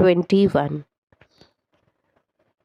21।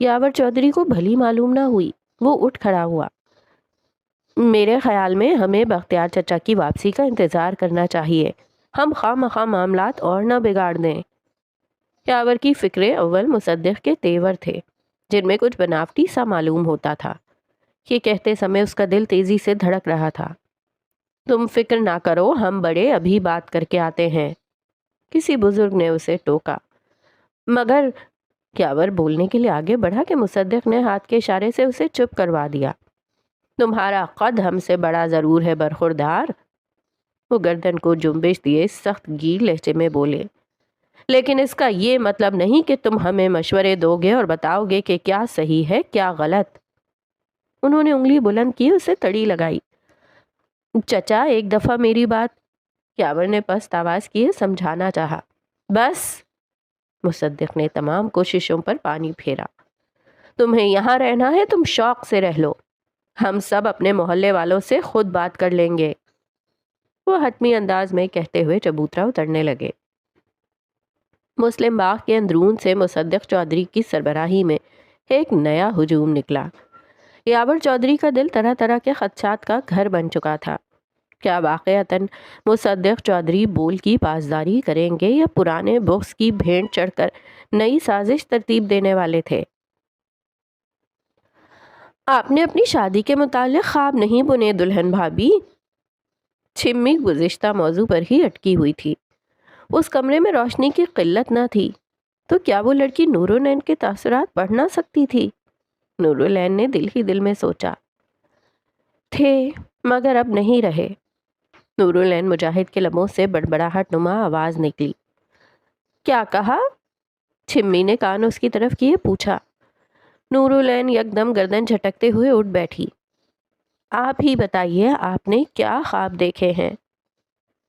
یاور چودھری کو بھلی معلوم نہ ہوئی۔ وہ اٹھ کھڑا ہوا۔ میرے خیال میں ہمیں بختیار چچا کی واپسی کا انتظار کرنا چاہیے، ہم خواہ مخواہ معاملات اور نہ بگاڑ دیں۔ یاور کی فکریں اول مصدق کے تیور تھے، جن میں کچھ بناوٹی سا معلوم ہوتا تھا۔ یہ کہتے سمے اس کا دل تیزی سے دھڑک رہا تھا۔ تم فکر نہ کرو، ہم بڑے ابھی بات کر کے آتے ہیں، کسی بزرگ نے اسے ٹوکا۔ مگر یاور بولنے کے لیے آگے بڑھا کہ مصدق نے ہاتھ کے اشارے سے اسے چپ کروا دیا۔ تمہارا قد ہم سے بڑا ضرور ہے برخوردار، وہ گردن کو جنبش دیے سخت گیر لہجے میں بولے، لیکن اس کا یہ مطلب نہیں کہ تم ہمیں مشورے دو گے اور بتاؤ گے کہ کیا صحیح ہے کیا غلط۔ انہوں نے انگلی بلند کی، اسے تڑی لگائی۔ چچا ایک دفعہ میری بات، یاور نے پست آواز کیے سمجھانا چاہا۔ بس، مصدق نے تمام کوششوں پر پانی پھیرا۔ تمہیں یہاں رہنا ہے، تم شوق سے رہ لو، ہم سب اپنے محلے والوں سے خود بات کر لیں گے، وہ حتمی انداز میں کہتے ہوئے چبوترا اترنے لگے۔ مسلم باغ کے اندرون سے مصدق چودھری کی سربراہی میں ایک نیا ہجوم نکلا۔ یاور چودھری کا دل طرح طرح کے خدشات کا گھر بن چکا تھا۔ کیا واقعتاً مصدق چودھری بول کی پاسداری کریں گے یا پرانے بغض کی بھینٹ چڑھ کر نئی سازش ترتیب دینے والے تھے؟ آپ نے اپنی شادی کے متعلق خواب نہیں بنے دلہن بھابی؟ چھمی گزشتہ موضوع پر ہی اٹکی ہوئی تھی۔ اس کمرے میں روشنی کی قلت نہ تھی، تو کیا وہ لڑکی نورالعین کے تاثرات پڑھ نہ سکتی تھی؟ نورالعین نے دل ہی دل میں سوچا۔ تھے مگر اب نہیں رہے۔ نورالعین مجاہد کے لبوں سے بڑبڑاہٹ نما آواز نکلی۔ کیا کہا؟ چھمی نے کان اس کی طرف کیے پوچھا۔ نورالعین یکدم گردن جھٹکتے ہوئے اٹھ بیٹھی۔ آپ ہی بتائیے، آپ نے کیا خواب دیکھے ہیں؟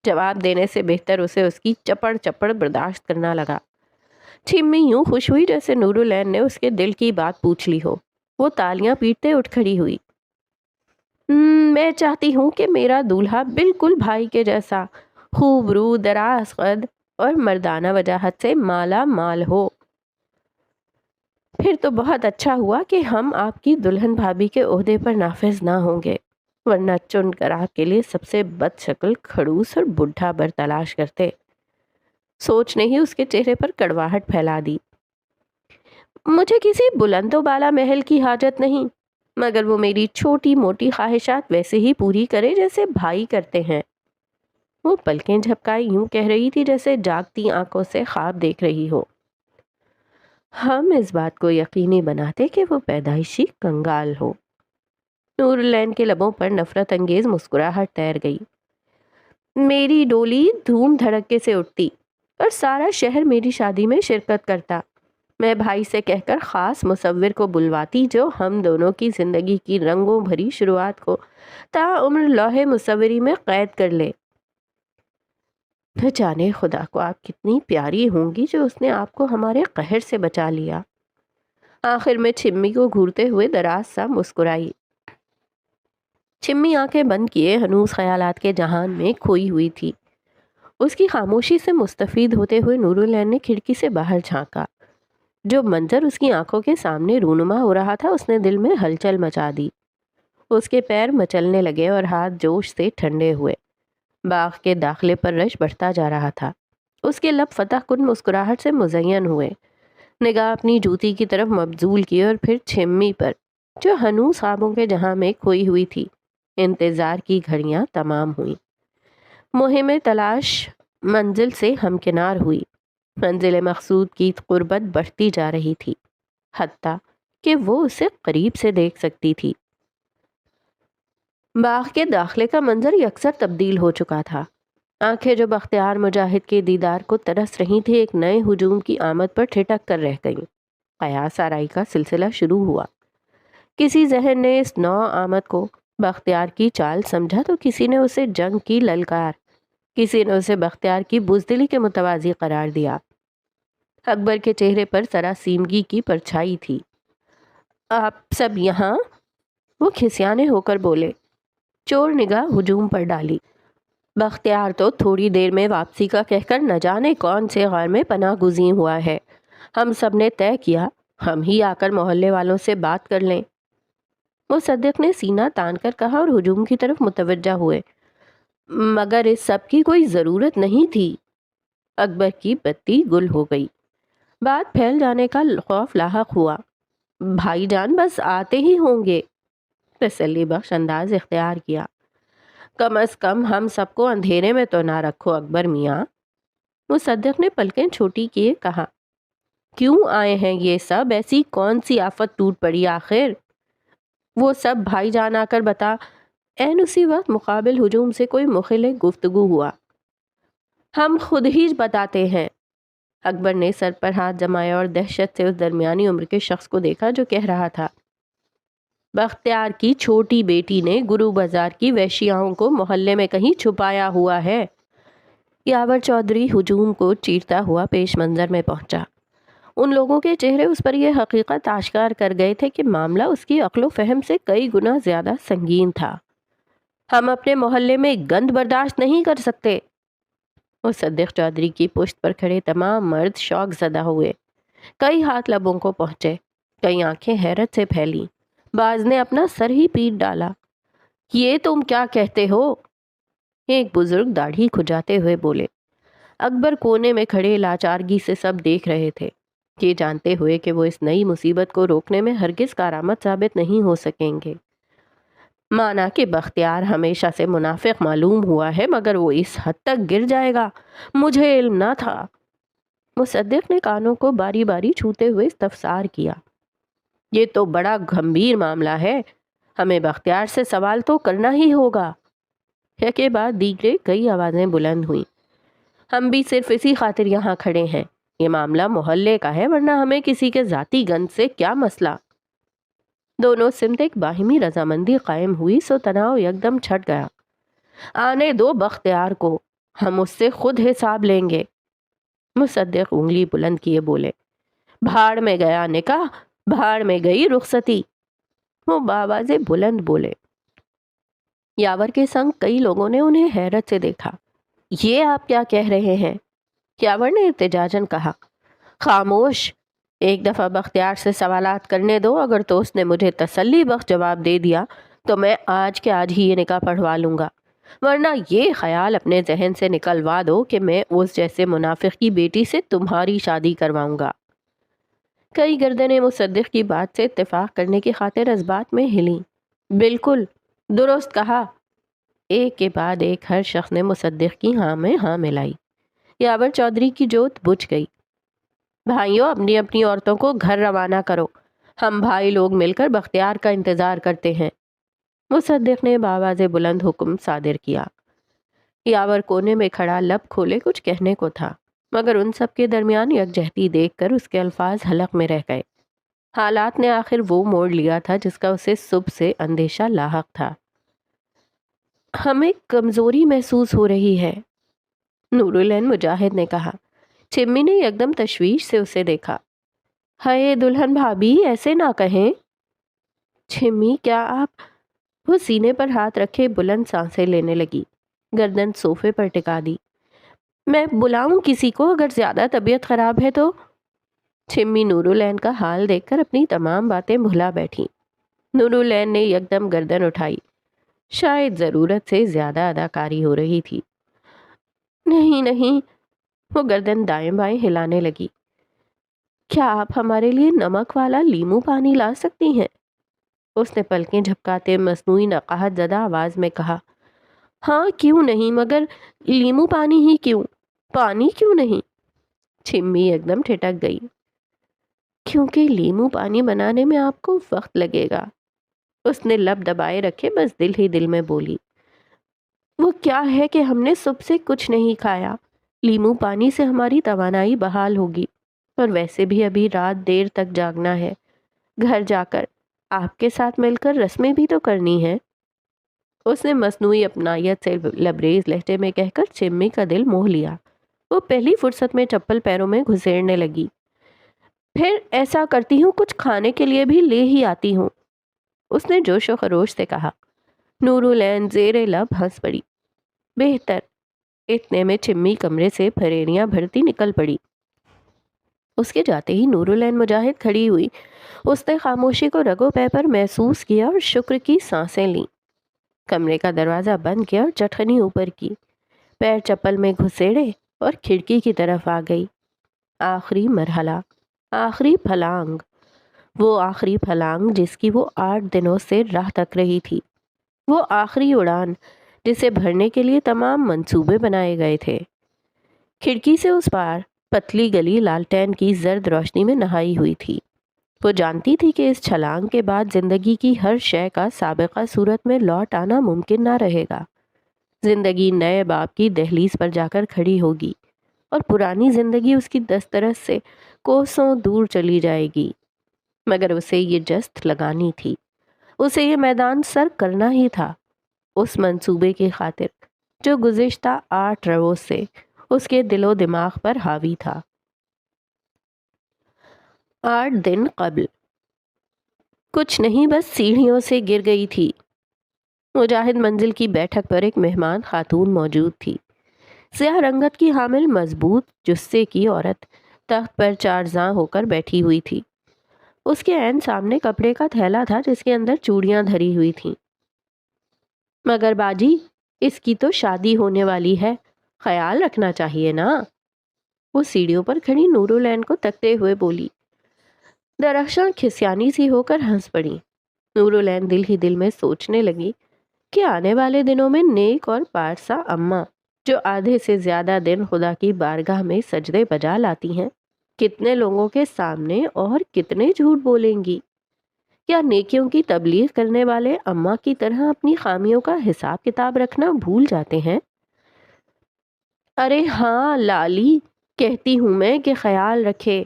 جواب دینے سے بہتر اسے اس کی چپڑ چپڑ برداشت کرنا لگا۔ چھمی یوں خوش ہوئی جیسے نورالعین نے اس کے دل کی بات پوچھ لی ہو۔ وہ تالیاں پیٹتے اٹھ کھڑی ہوئی۔ میں چاہتی ہوں کہ میرا دولہا بالکل بھائی کے جیسا خوب رو، دراز قد اور مردانہ وجاہت سے مالا مال ہو۔ پھر تو بہت اچھا ہوا کہ ہم آپ کی دلہن بھابی کے عہدے پر نافذ نہ ہوں گے، ورنہ چن کر آپ کے لیے سب سے بد شکل کھڑوس اور بڈھا بر تلاش کرتے۔ سوچ نے ہی اس کے چہرے پر کڑواہٹ پھیلا دی۔ مجھے کسی بلند و بالا محل کی حاجت نہیں، مگر وہ میری چھوٹی موٹی خواہشات ویسے ہی پوری کرے جیسے بھائی کرتے ہیں۔ وہ پلکیں جھپکائی یوں کہہ رہی تھی جیسے جاگتی آنکھوں سے خواب دیکھ رہی ہو۔ ہم اس بات کو یقینی بناتے کہ وہ پیدائشی کنگال ہو۔ نورالعین کے لبوں پر نفرت انگیز مسکراہٹ تیر گئی۔ میری ڈولی دھوم دھڑکے سے اٹھتی اور سارا شہر میری شادی میں شرکت کرتا۔ میں بھائی سے کہہ کر خاص مصور کو بلواتی جو ہم دونوں کی زندگی کی رنگوں بھری شروعات کو تا عمر لوح مصوری میں قید کر لے۔ نہ جانے خدا کو آپ کتنی پیاری ہوں گی جو اس نے آپ کو ہمارے قہر سے بچا لیا۔ آخر میں چھمی کو گھورتے ہوئے دراز سا مسکرائی۔ چھمی آنکھیں بند کیے ہنوز خیالات کے جہان میں کھوئی ہوئی تھی۔ اس کی خاموشی سے مستفید ہوتے ہوئے نورالعین نے کھڑکی سے باہر جھانکا۔ جو منظر اس کی آنکھوں کے سامنے رونما ہو رہا تھا اس نے دل میں ہلچل مچا دی۔ اس کے پیر مچلنے لگے اور ہاتھ جوش سے ٹھنڈے ہوئے۔ باغ کے داخلے پر رش بڑھتا جا رہا تھا۔ اس کے لب فتح کن مسکراہٹ سے مزین ہوئے۔ نگاہ اپنی جوتی کی طرف مبذول کی اور پھر چھمی پر جو ہنوز خوابوں کے جہاں میں کھوئی ہوئی تھی۔ انتظار کی گھڑیاں تمام ہوئیں۔ مہم تلاش منزل سے ہمکنار ہوئی۔ منزل مقصود کی قربت بڑھتی جا رہی تھی، حتیٰ کہ وہ اسے قریب سے دیکھ سکتی تھی۔ باغ کے داخلے کا منظر یکسر تبدیل ہو چکا تھا۔ آنکھیں جو بختیار مجاہد کے دیدار کو ترس رہی تھی ایک نئے ہجوم کی آمد پر ٹھٹک کر رہ گئیں۔ قیاس آرائی کا سلسلہ شروع ہوا۔ کسی ذہن نے اس نو آمد کو بختیار کی چال سمجھا تو کسی نے اسے جنگ کی للکار، کسی نے اسے بختیار کی بزدلی کے متوازی قرار دیا۔ اکبر کے چہرے پر سراسیمگی کی پرچھائی تھی۔ آپ سب یہاں؟ وہ کھسیانے ہو کر بولے۔ چور نگاہ ہجوم پر ڈالی۔ بختیار تو تھوڑی دیر میں واپسی کا کہہ کر نہ جانے کون سے غار میں پناہ گزین ہوا ہے۔ ہم سب نے طے کیا ہم ہی آ کر محلے والوں سے بات کر لیں۔ مصدق نے سینہ تان کر کہا اور ہجوم کی طرف متوجہ ہوئے۔ مگر اس سب کی کوئی ضرورت نہیں تھی۔ اکبر کی بتی گل ہو گئی۔ بات پھیل جانے کا خوف لاحق ہوا۔ بھائی جان بس آتے ہی ہوں گے، تسلی بخش انداز اختیار کیا۔ کم از کم ہم سب کو اندھیرے میں تو نہ رکھو اکبر میاں۔ مصدق نے پلکیں چھوٹی کیے کہا۔ کیوں آئے ہیں یہ سب؟ ایسی کون سی آفت ٹوٹ پڑی آخر؟ وہ سب بھائی جان آ کر بتا۔ این اسی وقت مقابل ہجوم سے کوئی مخلق گفتگو ہوا۔ ہم خود ہی بتاتے ہیں۔ اکبر نے سر پر ہاتھ جمایا اور دہشت سے اس درمیانی عمر کے شخص کو دیکھا جو کہہ رہا تھا، بختیار کی چھوٹی بیٹی نے گرو بازار کی ویشیاؤں کو محلے میں کہیں چھپایا ہوا ہے۔ یاور چودھری ہجوم کو چیرتا ہوا پیش منظر میں پہنچا۔ ان لوگوں کے چہرے اس پر یہ حقیقت آشکار کر گئے تھے کہ معاملہ اس کی عقل و فہم سے کئی گنا زیادہ سنگین تھا۔ ہم اپنے محلے میں گند برداشت نہیں کر سکتے۔ مصدق چودھری کی پشت پر کھڑے تمام مرد شوق زدہ ہوئے۔ کئی ہاتھ لبوں کو پہنچے، کئی آنکھیں حیرت سے پھیلیں۔ بعض نے اپنا سر ہی پیٹ ڈالا۔ یہ تم کیا کہتے ہو؟ ایک بزرگ داڑھی کھجاتے ہوئے بولے۔ اکبر کونے میں کھڑے لاچارگی سے سب دیکھ رہے تھے، یہ جانتے ہوئے کہ وہ اس نئی مصیبت کو روکنے میں ہرگز کارآمد ثابت نہیں ہو سکیں گے۔ مانا کہ بختیار ہمیشہ سے منافق معلوم ہوا ہے، مگر وہ اس حد تک گر جائے گا، مجھے علم نہ تھا۔ مصدق نے کانوں کو باری باری چھوتے ہوئے استفسار کیا۔ یہ تو بڑا گھمبیر معاملہ ہے، ہمیں بختیار سے سوال تو کرنا ہی ہوگا۔ کے بعد دیگرے کئی آوازیں بلند ہوئیں۔ ہم بھی صرف اسی خاطر یہاں کھڑے ہیں، یہ معاملہ محلے کا ہے، ورنہ ہمیں کسی کے ذاتی گند سے کیا مسئلہ۔ دونوں سمت ایک باہمی رضامندی قائم ہوئی، سو تناؤ یکدم چھٹ گیا۔ آنے دو بختیار کو، ہم اس سے خود حساب لیں گے۔ مصدق انگلی بلند کیے بولے۔ بھاڑ میں گیا نکاح، بھاڑ میں گئی رخصتی۔ وہ بآوازیں بلند بولے۔ یاور کے سنگ کئی لوگوں نے انہیں حیرت سے دیکھا۔ یہ آپ کیا کہہ رہے ہیں؟ یاور نے ارتجاجن کہا۔ خاموش، ایک دفعہ بختیار سے سوالات کرنے دو، اگر تو اس نے مجھے تسلی بخش جواب دے دیا تو میں آج کے آج ہی یہ نکاح پڑھوا لوں گا، ورنہ یہ خیال اپنے ذہن سے نکلوا دو کہ میں اس جیسے منافق کی بیٹی سے تمہاری شادی کرواؤں گا۔ کئی گردنیں مصدق کی بات سے اتفاق کرنے کی خاطر اس بات میں ہلیں۔ بالکل درست کہا۔ ایک کے بعد ایک ہر شخص نے مصدق کی ہاں میں ہاں ملائی۔ یاور چودھری کی جوت بجھ گئی۔ بھائیوں، اپنی اپنی عورتوں کو گھر روانہ کرو، ہم بھائی لوگ مل کر بختیار کا انتظار کرتے ہیں۔ مصدق نے بآواز بلند حکم صادر کیا۔ یاور کونے میں کھڑا لب کھولے کچھ کہنے کو تھا، مگر ان سب کے درمیان یکجہتی دیکھ کر اس کے الفاظ حلق میں رہ گئے۔ حالات نے آخر وہ موڑ لیا تھا جس کا اسے صبح سے اندیشہ لاحق تھا۔ ہمیں کمزوری محسوس ہو رہی ہے، نورالعین مجاہد نے کہا۔ چمی نے یکدم تشویش سے اسے دیکھا۔ ہائے دلہن بھابی، ایسے نہ کہیں۔ چمی کیا آپ؟ وہ سینے پر ہاتھ رکھے بلند سانسیں لینے لگی، گردن صوفے پر ٹکا دی۔ میں بلاؤں کسی کو اگر زیادہ طبیعت خراب ہے تو؟ چمی نورالعین کا حال دیکھ کر اپنی تمام باتیں بھلا بیٹھی۔ نورالعین نے یکدم گردن اٹھائی، شاید ضرورت سے زیادہ اداکاری ہو رہی تھی۔ نہیں نہیں، وہ گردن دائیں بائیں ہلانے لگی۔ کیا آپ ہمارے لیے نمک والا لیمو پانی لا سکتی ہیں؟ اس نے پلکیں جھپکاتے مصنوعی نقاہت زدہ آواز میں کہا۔ ہاں کیوں نہیں، مگر لیمو پانی ہی کیوں؟ پانی کیوں نہیں؟ چمی ایک دم ٹھٹک گئی۔ کیونکہ لیمو پانی بنانے میں آپ کو وقت لگے گا، اس نے لب دبائے رکھے بس دل ہی دل میں بولی۔ وہ کیا ہے کہ ہم نے صبح سے کچھ نہیں کھایا، لیمو پانی سے ہماری توانائی بحال ہوگی، اور ویسے بھی ابھی رات دیر تک جاگنا ہے، گھر جا کر آپ کے ساتھ مل کر رسمیں بھی تو کرنی ہیں۔ اس نے مصنوعی اپنائیت سے لبریز لہجے میں کہہ کر چمی کا دل موہ لیا۔ وہ پہلی فرصت میں چپل پیروں میں گھسیڑنے لگی۔ پھر ایسا کرتی ہوں کچھ کھانے کے لیے بھی لے ہی آتی ہوں، اس نے جوش و خروش سے کہا۔ نورالعین زیر لب ہنس پڑی۔ بہتر۔ اتنے میں چمی کمرے سے پھریڑیاں بھرتی نکل پڑی۔ اس کے جاتے ہی نورالعین مجاہد کھڑی ہوئی۔ اس نے خاموشی کو رگو پے پر محسوس کیا اور شکر کی سانسیں لیں۔ کمرے کا دروازہ بند کیا اور چٹخنی اوپر کی، پیر چپل میں گھسیڑے اور کھڑکی کی طرف آ گئی۔ آخری مرحلہ، آخری پھلانگ، وہ آخری پھلانگ جس کی وہ 8 دنوں سے راہ تک رہی تھی، وہ آخری اڑان جسے بھرنے کے لیے تمام منصوبے بنائے گئے تھے۔ کھڑکی سے اس پار پتلی گلی لالٹین کی زرد روشنی میں نہائی ہوئی تھی۔ وہ جانتی تھی کہ اس چھلانگ کے بعد زندگی کی ہر شے کا سابقہ صورت میں لوٹ آنا ممکن نہ رہے گا۔ زندگی نئے باب کی دہلیز پر جا کر کھڑی ہوگی اور پرانی زندگی اس کی دسترس سے کوسوں دور چلی جائے گی۔ مگر اسے یہ جست لگانی تھی، اسے یہ میدان سر کرنا ہی تھا، اس منصوبے کی خاطر جو گزشتہ 8 روز سے اس کے دل و دماغ پر حاوی تھا۔ 8 دن قبل کچھ نہیں، بس سیڑھیوں سے گر گئی تھی۔ مجاہد منزل کی بیٹھک پر ایک مہمان خاتون موجود تھی۔ سیاہ رنگت کی حامل مضبوط جثے کی عورت تخت پر 4 زاں ہو کر بیٹھی ہوئی تھی۔ اس کے عین سامنے کپڑے کا تھیلا تھا جس کے اندر چوڑیاں دھری ہوئی تھیں۔ مگر باجی، اس کی تو شادی ہونے والی ہے، خیال رکھنا چاہیے نا۔ وہ سیڑھیوں پر کھڑی نورالعین کو تکتے ہوئے بولی۔ درخشاں کھسیانی سی ہو کر ہنس پڑی۔ نورالعین دل ہی دل میں سوچنے لگی کہ آنے والے دنوں میں نیک اور پارسا اماں جو آدھے سے زیادہ دن خدا کی بارگاہ میں سجدے بجا لاتی ہیں، کتنے لوگوں کے سامنے اور کتنے جھوٹ بولیں گی؟ کیا نیکیوں کی تبلیغ کرنے والے اماں کی طرح اپنی خامیوں کا حساب کتاب رکھنا بھول جاتے ہیں؟ ارے ہاں لالی، کہتی ہوں میں کہ خیال رکھے۔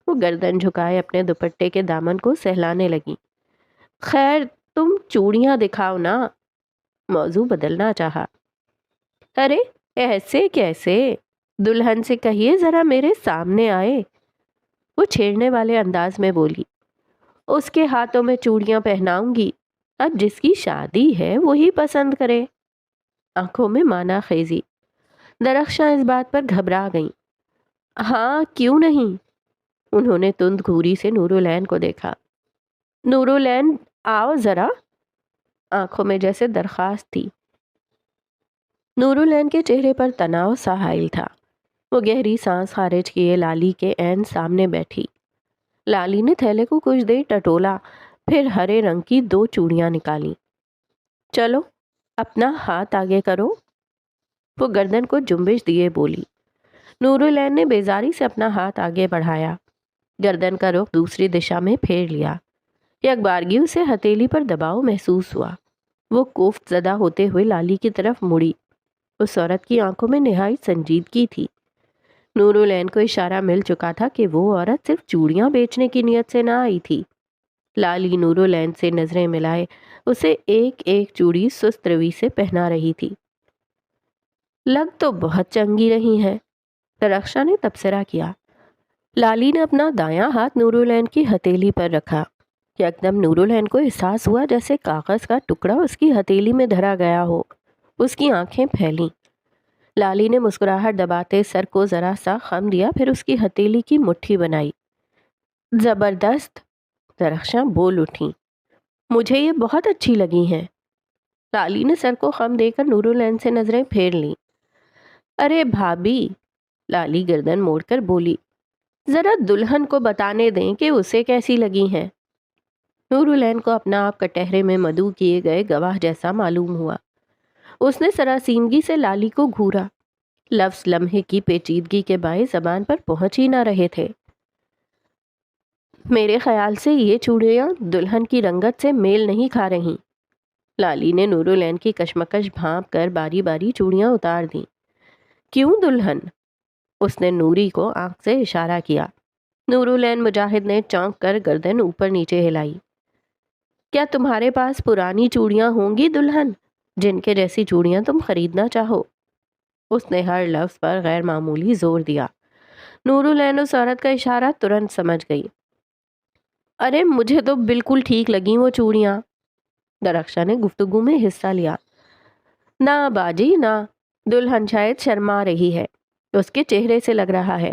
وہ گردن جھکائے اپنے دوپٹے کے دامن کو سہلانے لگی۔ خیر تم چوڑیاں دکھاؤ نا، موضوع بدلنا چاہا۔ ارے ایسے کیسے؟ دلہن سے کہیے ذرا میرے سامنے آئے، وہ چھیڑنے والے انداز میں بولی۔ اس کے ہاتھوں میں چوڑیاں پہناؤں گی، اب جس کی شادی ہے وہی پسند کرے۔ آنکھوں میں مانا خیزی۔ درخشاں اس بات پر گھبرا گئیں۔ ہاں کیوں نہیں؟ انہوں نے تند گھوری سے نورالعین کو دیکھا۔ نورالعین آؤ ذرا، آنکھوں میں جیسے درخواست تھی۔ نورالعین کے چہرے پر تناؤ سا حائل تھا۔ وہ گہری سانس خارج کیے لالی کے عین سامنے بیٹھی۔ لالی نے تھیلے کو کچھ دیر ٹٹولا، پھر ہرے رنگ کی 2 چوڑیاں نکالیں۔ چلو اپنا ہاتھ آگے کرو، وہ گردن کو جنبش دیے بولی۔ نورالعین نے بیزاری سے اپنا ہاتھ آگے بڑھایا، گردن کا رخ دوسری دشا میں پھیر لیا۔ یک بارگی اسے ہتھیلی پر دباؤ محسوس ہوا۔ وہ کوفت زدہ ہوتے ہوئے لالی کی طرف مڑی۔ اس عورت کی آنکھوں میں نہایت سنجیدگی تھی۔ نورالعین کو اشارہ مل چکا تھا کہ وہ عورت صرف چوڑیاں بیچنے کی نیت سے نہ آئی تھی۔ لالی نورالعین سے نظریں ملائے اسے ایک ایک چوڑی سست روی سے پہنا رہی تھی۔ لگ تو بہت چنگی رہی ہیں، درخشاں نے تبصرہ کیا۔ لالی نے اپنا دایاں ہاتھ نورالعین کی ہتھیلی پر رکھا۔ یکدم نورالعین کو احساس ہوا جیسے کاغذ کا ٹکڑا اس کی ہتھیلی میں دھرا گیا ہو۔ اس کی آنکھیں پھیلیں۔ لالی نے مسکراہٹ دباتے سر کو ذرا سا خم دیا، پھر اس کی ہتھیلی کی مٹھی بنائی۔ زبردست، درخشاں بول اٹھیں، مجھے یہ بہت اچھی لگی ہیں۔ لالی نے سر کو خم دے کر نورالعین سے نظریں پھیر لیں۔ ارے بھابی، لالی گردن موڑ کر بولی، ذرا دلہن کو بتانے دیں کہ اسے کیسی لگی ہیں۔ نورالعین کو اپنا آپ کٹہرے میں مدعو کیے گئے گواہ جیسا معلوم ہوا۔ اس نے سراسیمگی سے لالی کو گھورا۔ لفظ لمحے کی پیچیدگی کے باعث زبان پر پہنچ ہی نہ رہے تھے۔ میرے خیال سے یہ چوڑیاں دلہن کی رنگت سے میل نہیں کھا رہی۔ لالی نے نورالعین کی کشمکش بھانپ کر باری باری چوڑیاں اتار دیں۔ کیوں دلہن؟ اس نے نوری کو آنکھ سے اشارہ کیا۔ نورالعین مجاہد نے چونک کر گردن اوپر نیچے ہلائی۔ کیا تمہارے پاس پرانی چوڑیاں ہوں گی دلہن، جن کے جیسی چوڑیاں تم خریدنا چاہو؟ اس نے ہر لفظ پر غیر معمولی زور دیا۔ نورالعین اس عورت کا اشارہ ترنت سمجھ گئی۔ ارے مجھے تو بالکل ٹھیک لگیں وہ چوڑیاں، درخشاں نے گفتگو میں حصہ لیا۔ نہ باجی نہ، دلہن شاید شرما رہی ہے، اس کے چہرے سے لگ رہا ہے۔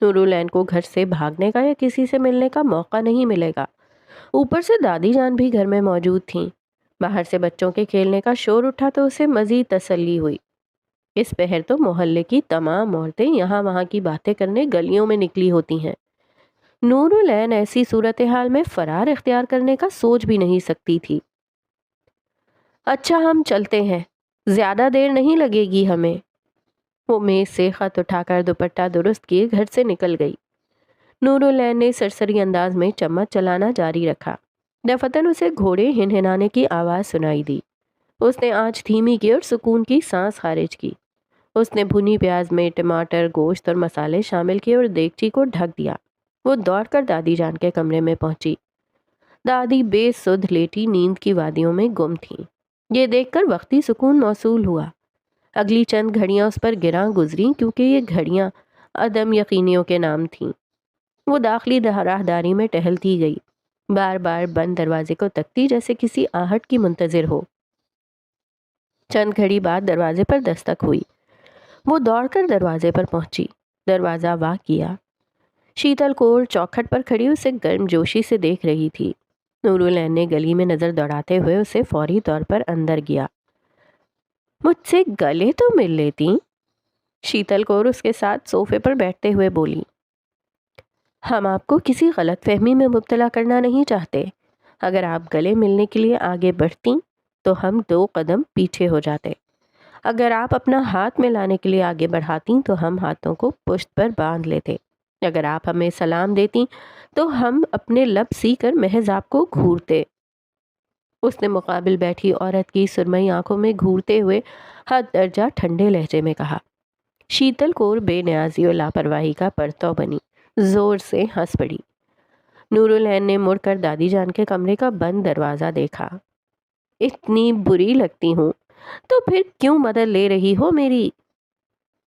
نورالعین کو گھر سے بھاگنے کا یا کسی سے ملنے کا موقع نہیں ملے گا۔ اوپر سے دادی جان بھی گھر میں موجود تھیں۔ باہر سے بچوں کے کھیلنے کا شور اٹھا تو اسے مزید تسلی ہوئی۔ اس پہر تو محلے کی تمام عورتیں یہاں وہاں کی باتیں کرنے گلیوں میں نکلی ہوتی ہیں۔ نورالعین ایسی صورتحال میں فرار اختیار کرنے کا سوچ بھی نہیں سکتی تھی۔ اچھا ہم چلتے ہیں، زیادہ دیر نہیں لگے گی ہمیں۔ وہ میز سے خط اٹھا کر دوپٹہ درست کیے گھر سے نکل گئی۔ نورالعین نے سرسری انداز میں چمچ چلانا جاری رکھا۔ دفتن اسے گھوڑے ہنہنانے کی آواز سنائی دی۔ اس نے آنچ دھیمی کی اور سکون کی سانس خارج کی۔ اس نے بھنی پیاز میں ٹماٹر، گوشت اور مسالے شامل کیے اور دیگچی کو ڈھک دیا۔ وہ دوڑ کر دادی جان کے کمرے میں پہنچی۔ دادی بے سدھ لیٹی نیند کی وادیوں میں گم تھیں۔ یہ دیکھ کر وقتی سکون موصول ہوا۔ اگلی چند گھڑیاں اس پر گراں گزریں کیونکہ یہ گھڑیاں عدم یقینیوں کے نام تھیں۔ وہ داخلی راہداری میں ٹہلتی گئی، بار بار بند دروازے کو تکتی جیسے کسی آہٹ کی منتظر ہو۔ چند گھڑی بعد دروازے پر دستک ہوئی۔ وہ دوڑ کر دروازے پر پہنچی، دروازہ وا کیا۔ شیتل کور چوکھٹ پر کھڑی اسے گرم جوشی سے دیکھ رہی تھی۔ نورالعین نے گلی میں نظر دوڑاتے ہوئے اسے فوری طور پر اندر گیا۔ مجھ سے گلے تو مل لیتی؟ شیتل کور اس کے ساتھ صوفے پر بیٹھتے ہوئے بولی۔ ہم آپ کو کسی غلط فہمی میں مبتلا کرنا نہیں چاہتے۔ اگر آپ گلے ملنے کے لیے آگے بڑھتی تو ہم 2 قدم پیچھے ہو جاتے۔ اگر آپ اپنا ہاتھ ملانے کے لیے آگے بڑھاتی تو ہم ہاتھوں کو پشت پر باندھ لیتے۔ اگر آپ ہمیں سلام دیتی تو ہم اپنے لب سی کر محض آپ کو گھورتے۔ اس نے مقابل بیٹھی عورت کی سرمئی آنکھوں میں گھورتے ہوئے حد درجہ ٹھنڈے لہجے میں کہا۔ شیتل کور بے نیازی اور لاپرواہی کا پرتو بنی، زور سے ہنس پڑی۔ نورالعین نے مڑ کر دادی جان کے کمرے کا بند دروازہ دیکھا۔ اتنی بری لگتی ہوں تو پھر کیوں مدد لے رہی ہو میری؟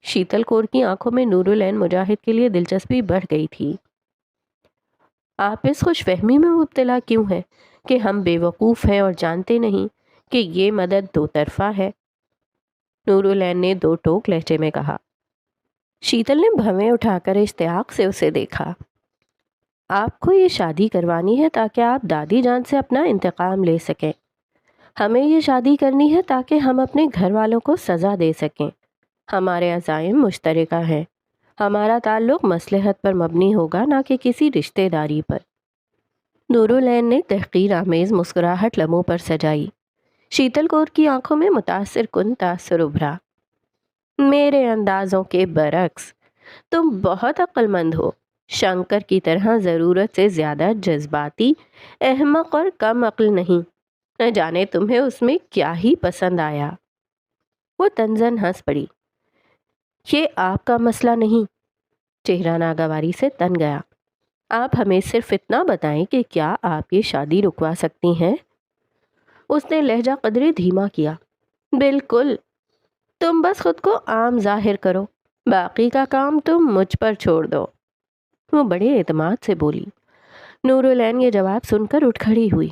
شیتل کور کی آنکھوں میں نورالعین مجاہد کے لیے دلچسپی بڑھ گئی تھی۔ آپ اس خوش فہمی میں مبتلا کیوں ہیں کہ ہم بے وقوف ہیں اور جانتے نہیں کہ یہ مدد 2 طرفہ ہے؟ نورالعین نے 2 ٹوک لہجے میں کہا۔ شیتل نے بھویں اٹھا کر اشتیاق سے اسے دیکھا۔ آپ کو یہ شادی کروانی ہے تاکہ آپ دادی جان سے اپنا انتقام لے سکیں۔ ہمیں یہ شادی کرنی ہے تاکہ ہم اپنے گھر والوں کو سزا دے سکیں۔ ہمارے عزائم مشترکہ ہیں۔ ہمارا تعلق مصلحت پر مبنی ہوگا، نہ کہ کسی رشتہ داری پر۔ نورالعین نے تحقیر آمیز مسکراہٹ لبوں پر سجائی۔ شیتل کور کی آنکھوں میں متاثر کن تاثر ابھرا۔ میرے اندازوں کے برعکس تم بہت عقل مند ہو، شنکر کی طرح ضرورت سے زیادہ جذباتی، احمق اور کم عقل نہیں۔ نہ جانے تمہیں اس میں کیا ہی پسند آیا۔ وہ طنزاً ہنس پڑی۔ یہ آپ کا مسئلہ نہیں۔ چہرہ ناگواری سے تن گیا۔ آپ ہمیں صرف اتنا بتائیں کہ کیا آپ یہ شادی رکوا سکتی ہیں؟ اس نے لہجہ قدرے دھیما کیا۔ بالکل، تم بس خود کو عام ظاہر کرو، باقی کا کام تم مجھ پر چھوڑ دو۔ وہ بڑے اعتماد سے بولی۔ نورالعین یہ جواب سن کر اٹھ کھڑی ہوئی۔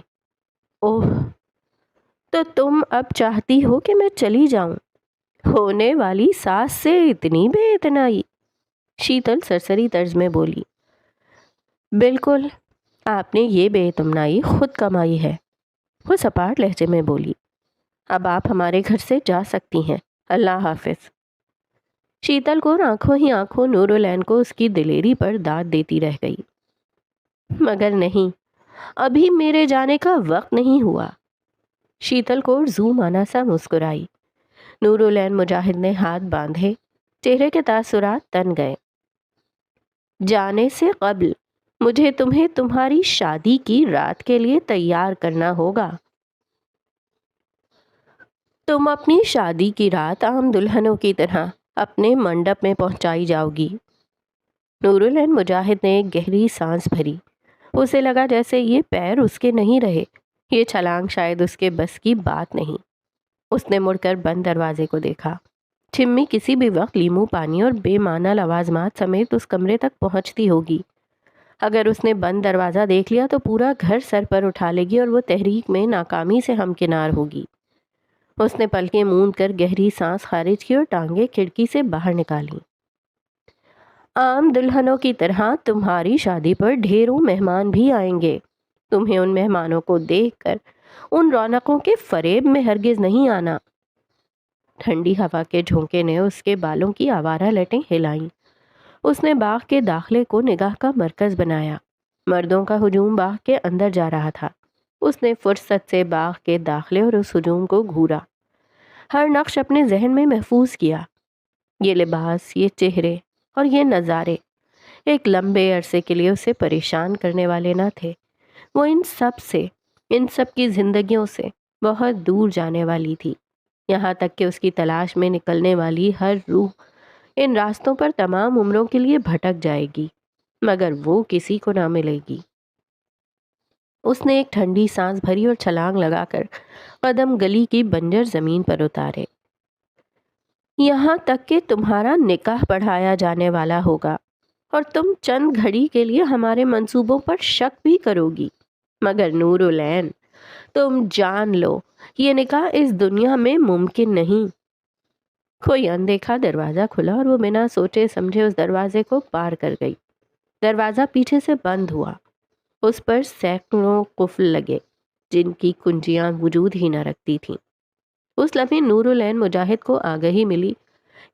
اوہ، تو تم اب چاہتی ہو کہ میں چلی جاؤں؟ ہونے والی ساس سے اتنی بے اتنائی؟ شیتل سرسری طرز میں بولی۔ بالکل، آپ نے یہ بے اطمینائی خود کمائی ہے۔ وہ سپاٹ لہجے میں بولی۔ اب آپ ہمارے گھر سے جا سکتی ہیں، اللہ حافظ۔ شیتل کور آنکھوں ہی آنکھوں نورالعین کو اس کی دلیری پر داد دیتی رہ گئی۔ مگر نہیں، ابھی میرے جانے کا وقت نہیں ہوا۔ شیتل کور زو مانا سا مسکرائی۔ نورالعین مجاہد نے ہاتھ باندھے، چہرے کے تاثرات تن گئے۔ جانے سے قبل مجھے تمہیں تمہاری شادی کی رات کے لیے تیار کرنا ہوگا۔ تم اپنی شادی کی رات عام دلہنوں کی طرح اپنے منڈپ میں پہنچائی جاؤ گی۔ نورالعین مجاہد نے ایک گہری سانس بھری۔ اسے لگا جیسے یہ پیر اس کے نہیں رہے، یہ چھلانگ شاید اس کے بس کی بات نہیں۔ اس نے مڑ کر بند دروازے کو دیکھا۔ چھمی کسی بھی وقت لیمو پانی اور بے معنی لوازمات سمیت اس کمرے تک پہنچتی ہوگی۔ اگر اس نے بند دروازہ دیکھ لیا تو پورا گھر سر پر اٹھا لے گی اور وہ تحریک میں ناکامی سے ہمکنار ہوگی۔ اس نے پلکیں موند کر گہری سانس خارج کی اور ٹانگیں کھڑکی سے باہر نکالی۔ عام دلہنوں کی طرح تمہاری شادی پر ڈھیروں مہمان بھی آئیں گے۔ تمہیں ان مہمانوں کو دیکھ کر ان رونقوں کے فریب میں ہرگز نہیں آنا۔ ٹھنڈی ہوا کے جھونکے نے اس کے بالوں کی آوارہ لٹیں ہلائیں۔ اس نے باغ کے داخلے کو نگاہ کا مرکز بنایا۔ مردوں کا ہجوم باغ کے اندر جا رہا تھا۔ اس نے فرصت سے باغ کے داخلے اور اس ہجوم کو گھورا، ہر نقش اپنے ذہن میں محفوظ کیا۔ یہ لباس، یہ چہرے اور یہ نظارے ایک لمبے عرصے کے لیے اسے پریشان کرنے والے نہ تھے۔ وہ ان سب کی زندگیوں سے بہت دور جانے والی تھی، یہاں تک کہ اس کی تلاش میں نکلنے والی ہر روح ان راستوں پر تمام عمروں کے لیے بھٹک جائے گی، مگر وہ کسی کو نہ ملے گی۔ اس نے ایک ٹھنڈی سانس بھری اور چھلانگ لگا کر قدم گلی کی بنجر زمین پر اتارے۔ یہاں تک کہ تمہارا نکاح پڑھایا جانے والا ہوگا اور تم چند گھڑی کے لیے ہمارے منصوبوں پر شک بھی کرو گی، مگر نور العین تم جان لو یہ نکاح اس دنیا میں ممکن نہیں۔ کوئی اندیکھا دروازہ کھلا اور وہ بنا سوچے سمجھے اس دروازے کو پار کر گئی۔ دروازہ پیچھے سے بند ہوا۔ اس پر سینکڑوں قفل لگے جن کی کنجیاں وجود ہی نہ رکھتی تھیں۔ اس لمحے نور العین مجاہد کو آگہی ملی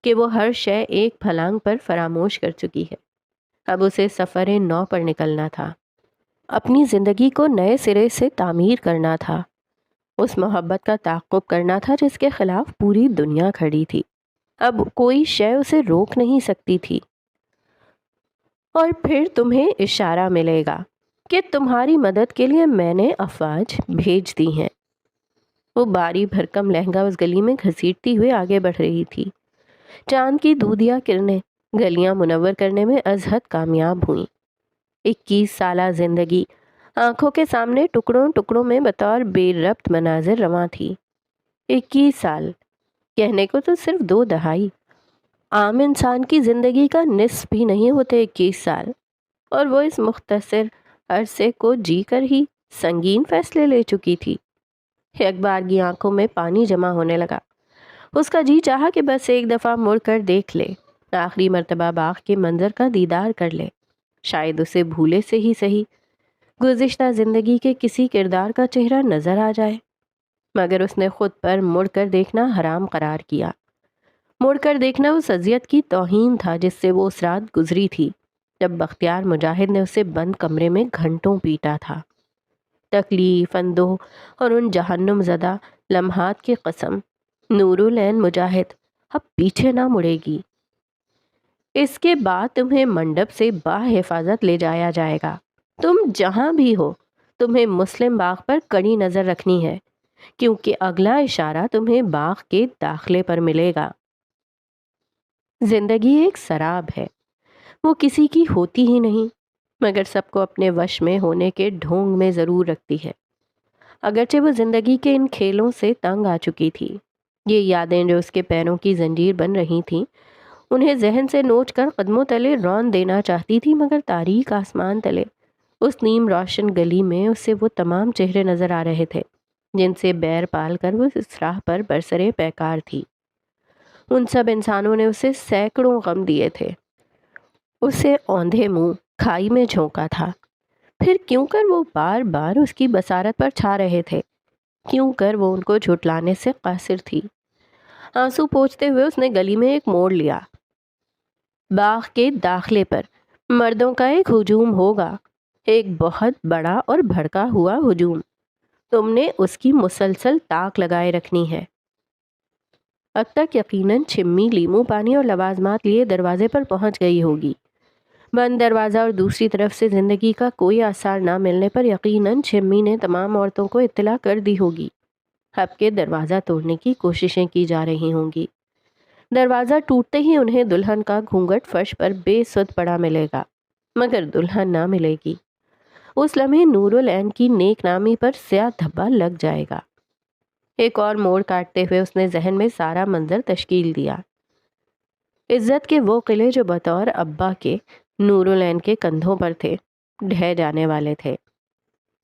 کہ وہ ہر شے ایک پھلانگ پر فراموش کر چکی ہے۔ اب اسے سفر نو پر نکلنا تھا، اپنی زندگی کو نئے سرے سے تعمیر کرنا تھا، اس محبت کا تعاقب کرنا تھا جس کے خلاف پوری دنیا کھڑی تھی۔ اب کوئی شے اسے روک نہیں سکتی تھی۔ اور پھر تمہیں اشارہ ملے گا کہ تمہاری مدد کے لیے میں نے افواج بھیج دی ہیں۔ وہ باری بھرکم لہنگا اس گلی میں گھسیٹتی ہوئے آگے بڑھ رہی تھی۔ چاند کی دودھیا کرنیں گلیاں منور کرنے میں از حد کامیاب ہوئیں۔ 21 سالہ زندگی آنکھوں کے سامنے ٹکڑوں ٹکڑوں میں بطور بے ربط مناظر رواں تھی۔ 21 سال کہنے کو تو صرف 2 دہائی، عام انسان کی زندگی کا نصف بھی نہیں ہوتے 21 سال، اور وہ اس مختصر عرصے کو جی کر ہی سنگین فیصلے لے چکی تھی۔ اخبارگی آنکھوں میں پانی جمع ہونے لگا۔ اس کا جی چاہا کہ بس ایک دفعہ مڑ کر دیکھ لے، آخری مرتبہ باغ کے منظر کا دیدار کر لے، شاید اسے بھولے سے ہی صحیح گزشتہ زندگی کے کسی کردار کا چہرہ نظر آ جائے۔ مگر اس نے خود پر مڑ کر دیکھنا حرام قرار کیا۔ مڑ کر دیکھنا اس اذیت کی توہین تھا جس سے وہ اس رات گزری تھی جب بختیار مجاہد نے اسے بند کمرے میں گھنٹوں پیٹا تھا۔ تکلیف، اندوہ اور ان جہنم زدہ لمحات کی قسم، نور العین مجاہد اب پیچھے نہ مڑے گی۔ اس کے بعد تمہیں منڈپ سے باحفاظت لے جایا جائے گا۔ تم جہاں بھی ہو تمہیں مسلم باغ پر کڑی نظر رکھنی ہے، کیونکہ اگلا اشارہ تمہیں باغ کے داخلے پر ملے گا۔ زندگی ایک سراب ہے، وہ کسی کی ہوتی ہی نہیں، مگر سب کو اپنے وش میں ہونے کے ڈھونگ میں ضرور رکھتی ہے۔ اگرچہ وہ زندگی کے ان کھیلوں سے تنگ آ چکی تھی، یہ یادیں جو اس کے پیروں کی زنجیر بن رہی تھیں انہیں ذہن سے نوچ کر قدموں تلے رون دینا چاہتی تھی، مگر تاریک آسمان تلے اس نیم روشن گلی میں اسے وہ تمام چہرے نظر آ رہے تھے جن سے بیر پال کر وہ اس راہ پر برسرے پیکار تھی۔ ان سب انسانوں نے اسے سینکڑوں غم دیے تھے، اسے اوندھے منہ کھائی میں جھونکا تھا، پھر کیوں کر وہ بار بار اس کی بصارت پر چھا رہے تھے، کیوں کر وہ ان کو جھٹلانے سے قاصر تھی۔ آنسو پوچھتے ہوئے اس نے گلی میں ایک موڑ لیا۔ باغ کے داخلے پر مردوں کا ایک ہجوم ہوگا، ایک بہت بڑا اور بھڑکا ہوا ہجوم۔ تم نے اس کی مسلسل تاک لگائے رکھنی ہے۔ اب تک یقیناً چھمی لیموں پانی اور لوازمات لیے دروازے پر پہنچ گئی ہوگی۔ بند دروازہ اور دوسری طرف سے زندگی کا کوئی آثار نہ ملنے پر یقیناً چھمی نے تمام عورتوں کو اطلاع کر دی ہوگی۔ اب کے دروازہ توڑنے کی کوششیں کی جا رہی ہوں گی۔ دروازہ ٹوٹتے ہی انہیں دلہن کا گھونگھٹ فرش پر بے سود پڑا ملے گا، مگر دلہن نہ ملے گی۔ اس لمحے نور العین کی نیک نامی پر سیاہ دھبا لگ جائے گا۔ ایک اور موڑ کاٹتے ہوئے اس نے ذہن میں سارا منظر تشکیل دیا۔ عزت کے وہ قلعے جو بطور ابا کے نور العین کے کندھوں پر تھے ڈھہ جانے والے تھے۔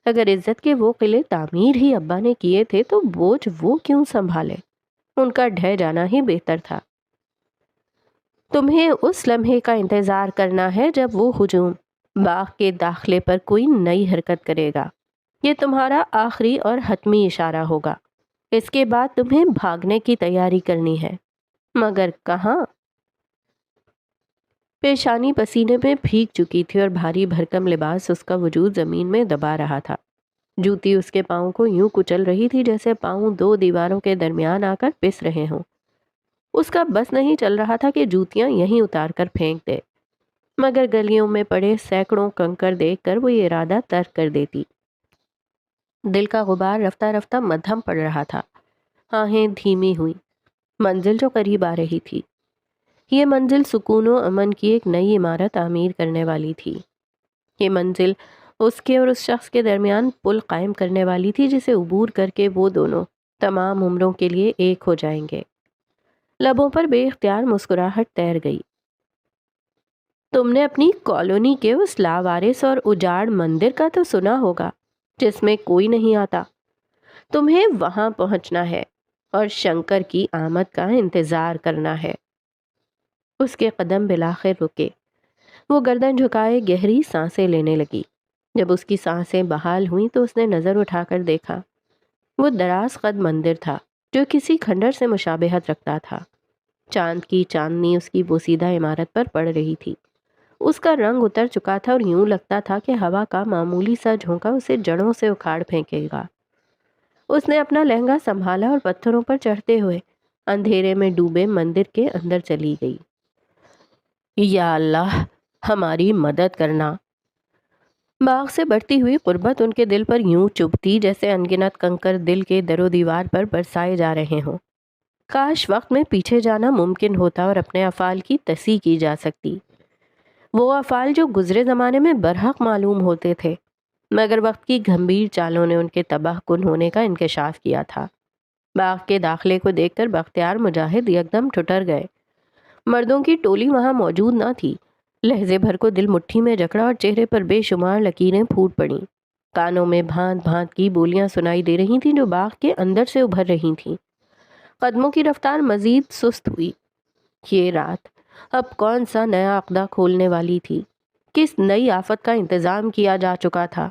اگر عزت کے وہ قلعے تعمیر ہی ابا نے کیے تھے تو بوجھ وہ کیوں سنبھالے، ان کا ڈھہ جانا ہی بہتر تھا۔ تمہیں اس لمحے کا انتظار کرنا ہے جب وہ ہجوم باغ کے داخلے پر کوئی نئی حرکت کرے گا۔ یہ تمہارا آخری اور حتمی اشارہ ہوگا۔ اس کے بعد تمہیں بھاگنے کی تیاری کرنی ہے، مگر کہاں؟ پیشانی پسینے میں بھیگ چکی تھی اور بھاری بھرکم لباس اس کا وجود زمین میں دبا رہا تھا۔ جوتی اس کے پاؤں کو یوں کچل رہی تھی جیسے پاؤں دو دیواروں کے درمیان آ کر پس رہے ہوں۔ اس کا بس نہیں چل رہا تھا کہ جوتیاں یہیں اتار کر پھینک دے، مگر گلیوں میں پڑے سینکڑوں کنکر دیکھ کر وہ یہ ارادہ ترک کر دیتی۔ دل کا غبار رفتہ رفتہ مدھم پڑ رہا تھا، آہیں دھیمی ہوئی۔ منزل جو قریب آ رہی تھی، یہ منزل سکون و امن کی ایک نئی عمارت تعمیر کرنے والی تھی۔ یہ منزل اس کے اور اس شخص کے درمیان پل قائم کرنے والی تھی جسے عبور کر کے وہ دونوں تمام عمروں کے لیے ایک ہو جائیں گے۔ لبوں پر بے اختیار مسکراہٹ تیر گئی۔ تم نے اپنی کالونی کے اس لاوارث اور اجاڑ مندر کا تو سنا ہوگا جس میں کوئی نہیں آتا۔ تمہیں وہاں پہنچنا ہے اور شنکر کی آمد کا انتظار کرنا ہے۔ اس کے قدم بالآخر رکے۔ وہ گردن جھکائے گہری سانسیں لینے لگی۔ جب اس کی سانسیں بحال ہوئیں تو اس نے نظر اٹھا کر دیکھا۔ وہ دراز قد مندر تھا جو کسی کھنڈر سے مشابہت رکھتا تھا۔ چاند کی چاندنی اس کی بوسیدہ عمارت پر پڑ رہی تھی۔ اس کا رنگ اتر چکا تھا اور یوں لگتا تھا کہ ہوا کا معمولی سا جھونکا اسے جڑوں سے اکھاڑ پھینکے گا۔ اس نے اپنا لہنگا سنبھالا اور پتھروں پر چڑھتے ہوئے اندھیرے میں ڈوبے مندر کے اندر چلی گئی۔ یا اللہ، ہماری مدد کرنا۔ باغ سے بڑھتی ہوئی قربت ان کے دل پر یوں چبھتی جیسے انگنت کنکر دل کے در و دیوار پر برسائے جا رہے ہوں۔ کاش وقت میں پیچھے جانا ممکن ہوتا اور اپنے افعال کی تصحیح کی جا سکتی، وہ افعال جو گزرے زمانے میں برحق معلوم ہوتے تھے، مگر وقت کی گھمبیر چالوں نے ان کے تباہ کن ہونے کا انکشاف کیا تھا۔ باغ کے داخلے کو دیکھ کر بختیار مجاہد یکدم ٹھٹر گئے۔ مردوں کی ٹولی وہاں موجود نہ تھی۔ لہجے بھر کو دل مٹھی میں جکڑا اور چہرے پر بے شمار لکیریں پھوٹ پڑیں۔ کانوں میں بھانت بھانت کی بولیاں سنائی دے رہی تھیں جو باغ کے اندر سے ابھر رہی تھیں۔ قدموں کی رفتار مزید سست ہوئی۔ یہ رات اب کون سا نیا عقدہ کھولنے والی تھی؟ کس نئی آفت کا انتظام کیا جا چکا تھا؟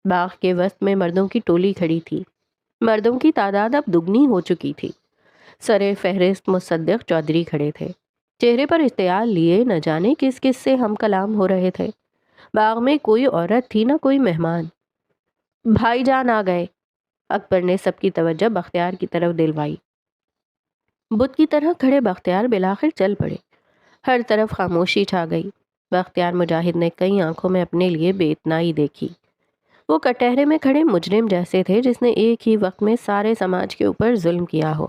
باغ کے وسط میں مردوں کی ٹولی کھڑی تھی۔ مردوں کی تعداد اب دگنی ہو چکی تھی۔ سرے فہرست مصدق چودھری کھڑے تھے، چہرے پر اشتعال لیے نہ جانے کس کس سے ہم کلام ہو رہے تھے۔ باغ میں کوئی عورت تھی نہ کوئی مہمان۔ بھائی جان آ گئے۔ اکبر نے سب کی توجہ بختیار کی طرف دلوائی۔ بت کی طرح کھڑے بختیار بالآخر چل پڑے۔ ہر طرف خاموشی چھا گئی۔ بختیار مجاہد نے کئی آنکھوں میں اپنے لیے بے اتنائی دیکھی۔ وہ کٹہرے میں کھڑے مجرم جیسے تھے جس نے ایک ہی وقت میں سارے سماج کے اوپر ظلم کیا ہو۔